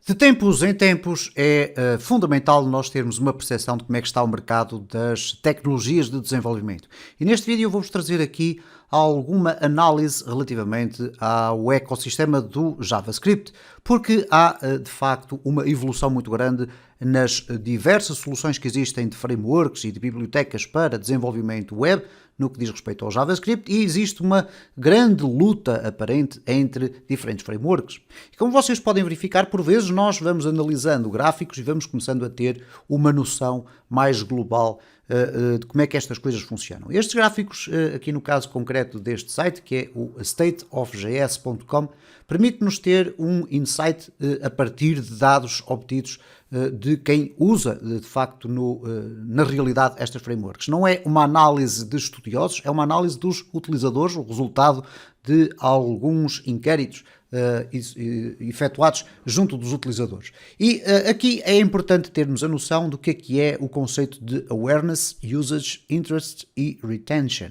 De tempos em tempos é fundamental nós termos uma percepção de como é que está o mercado das tecnologias de desenvolvimento. E neste vídeo eu vou-vos trazer aqui alguma análise relativamente ao ecossistema do JavaScript, porque há de facto uma evolução muito grande nas diversas soluções que existem de frameworks e de bibliotecas para desenvolvimento web, no que diz respeito ao JavaScript, e existe uma grande luta aparente entre diferentes frameworks. E como vocês podem verificar, por vezes nós vamos analisando gráficos e vamos começando a ter uma noção mais global de como é que estas coisas funcionam. Estes gráficos, aqui no caso concreto deste site, que é o stateofjs.com, permite-nos ter um insight a partir de dados obtidos de quem usa, de facto, na realidade, estas frameworks. Não é uma análise de estudiosos, é uma análise dos utilizadores, o resultado de alguns inquéritos efetuados junto dos utilizadores. E aqui é importante termos a noção do que é o conceito de Awareness, Usage, Interest e Retention.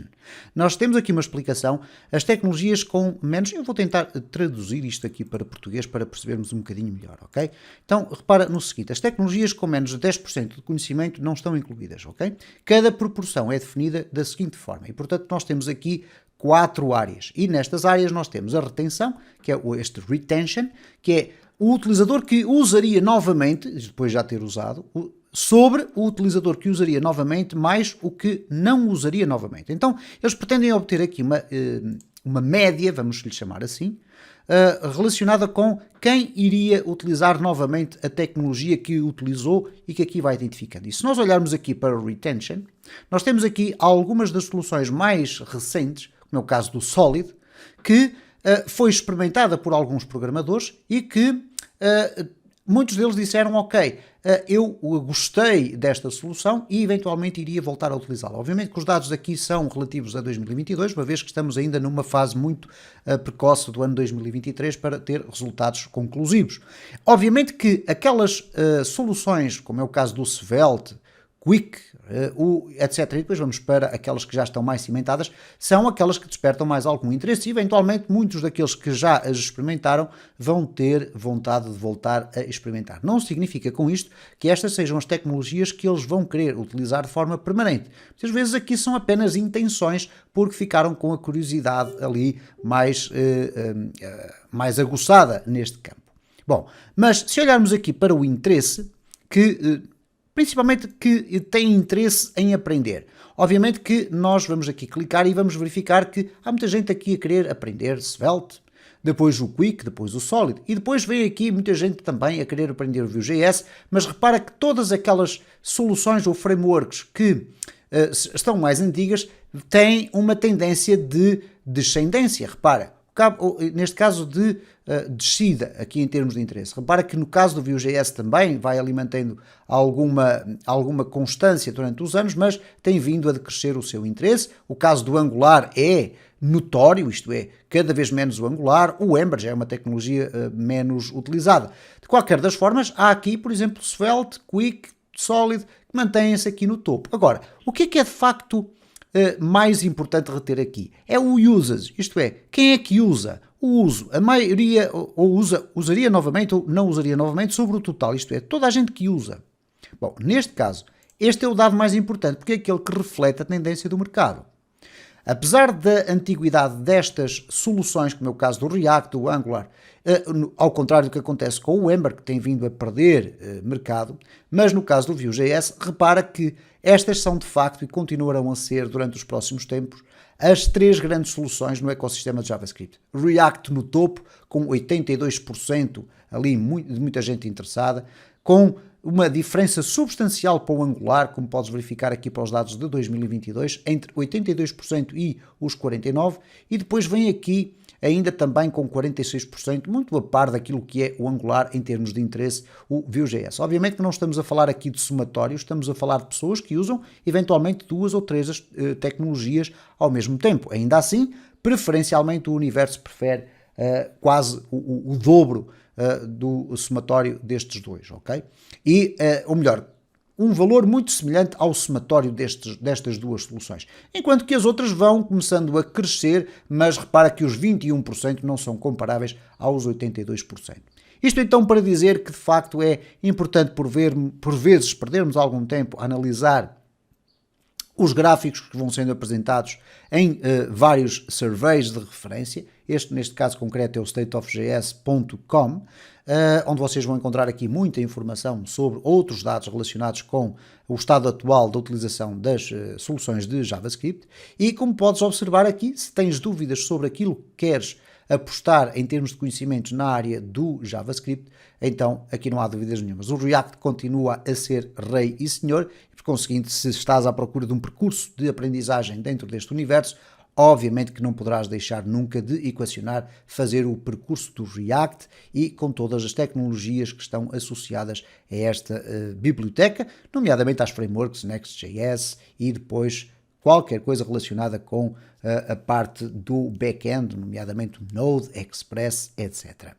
Nós temos aqui uma explicação, as tecnologias com menos, eu vou tentar traduzir isto aqui para português para percebermos um bocadinho melhor, ok? Então, repara no seguinte, as tecnologias com menos de 10% de conhecimento não estão incluídas, ok? Cada proporção é definida da seguinte forma, e portanto nós temos aqui 4 áreas, e nestas áreas nós temos a retenção, que é este retention, que é o utilizador que usaria novamente, depois de já ter usado, sobre o utilizador que usaria novamente, mais o que não usaria novamente. Então, eles pretendem obter aqui uma média, vamos lhe chamar assim, relacionada com quem iria utilizar novamente a tecnologia que utilizou e que aqui vai identificando. E se nós olharmos aqui para o retention, nós temos aqui algumas das soluções mais recentes, como é o caso do Solid, que foi experimentada por alguns programadores e que muitos deles disseram, ok, eu gostei desta solução e eventualmente iria voltar a utilizá-la. Obviamente que os dados aqui são relativos a 2022, uma vez que estamos ainda numa fase muito precoce do ano 2023 para ter resultados conclusivos. Obviamente que aquelas soluções, como é o caso do Svelte, Quick, etc. E depois vamos para aquelas que já estão mais cimentadas, são aquelas que despertam mais algum interesse e eventualmente muitos daqueles que já as experimentaram vão ter vontade de voltar a experimentar. Não significa com isto que estas sejam as tecnologias que eles vão querer utilizar de forma permanente. Muitas vezes aqui são apenas intenções porque ficaram com a curiosidade ali mais aguçada neste campo. Bom, mas se olharmos aqui para o interesse, principalmente que tem interesse em aprender. Obviamente que nós vamos aqui clicar e vamos verificar que há muita gente aqui a querer aprender Svelte, depois o Quick, depois o Solid, e depois vem aqui muita gente também a querer aprender o Vue.js, mas repara que todas aquelas soluções ou frameworks que estão mais antigas têm uma tendência de descendência. Repara, neste caso de descida aqui em termos de interesse. Repara que no caso do Vue.js também vai alimentando alguma constância durante os anos, mas tem vindo a decrescer o seu interesse. O caso do Angular é notório, isto é, cada vez menos o Angular. O Ember já é uma tecnologia menos utilizada. De qualquer das formas, há aqui, por exemplo, Svelte, Quick, Solid, que mantêm-se aqui no topo. Agora, o que é de facto mais importante reter aqui? É o usage, isto é, quem é que usa? O uso, a maioria usaria novamente ou não usaria novamente sobre o total, isto é, toda a gente que usa. Bom, neste caso, este é o dado mais importante, porque é aquele que reflete a tendência do mercado. Apesar da antiguidade destas soluções, como é o caso do React, do Angular, ao contrário do que acontece com o Ember, que tem vindo a perder mercado, mas no caso do Vue.js, repara que estas são de facto e continuarão a ser durante os próximos tempos as 3 grandes soluções no ecossistema de JavaScript. React no topo, com 82% ali de muita gente interessada, com uma diferença substancial para o Angular, como podes verificar aqui para os dados de 2022, entre 82% e os 49%, e depois vem aqui ainda também com 46%, muito a par daquilo que é o Angular em termos de interesse, o Vue.js. Obviamente que não estamos a falar aqui de somatório, estamos a falar de pessoas que usam eventualmente 2 ou 3 tecnologias ao mesmo tempo. Ainda assim, preferencialmente o universo prefere quase o dobro do somatório destes dois, ok? E, ou melhor, um valor muito semelhante ao somatório destas duas soluções. Enquanto que as outras vão começando a crescer, mas repara que os 21% não são comparáveis aos 82%. Isto então para dizer que de facto é importante por vezes perdermos algum tempo a analisar os gráficos que vão sendo apresentados em vários surveys de referência. Este, neste caso concreto, é o stateofjs.com, onde vocês vão encontrar aqui muita informação sobre outros dados relacionados com o estado atual da utilização das soluções de JavaScript. E como podes observar aqui, se tens dúvidas sobre aquilo que queres apostar em termos de conhecimentos na área do JavaScript, então aqui não há dúvidas nenhumas. O React continua a ser rei e senhor, e por conseguinte, se estás à procura de um percurso de aprendizagem dentro deste universo, obviamente que não poderás deixar nunca de equacionar fazer o percurso do React e com todas as tecnologias que estão associadas a esta biblioteca, nomeadamente às frameworks Next.js e depois qualquer coisa relacionada com a parte do back-end, nomeadamente o Node, Express, etc.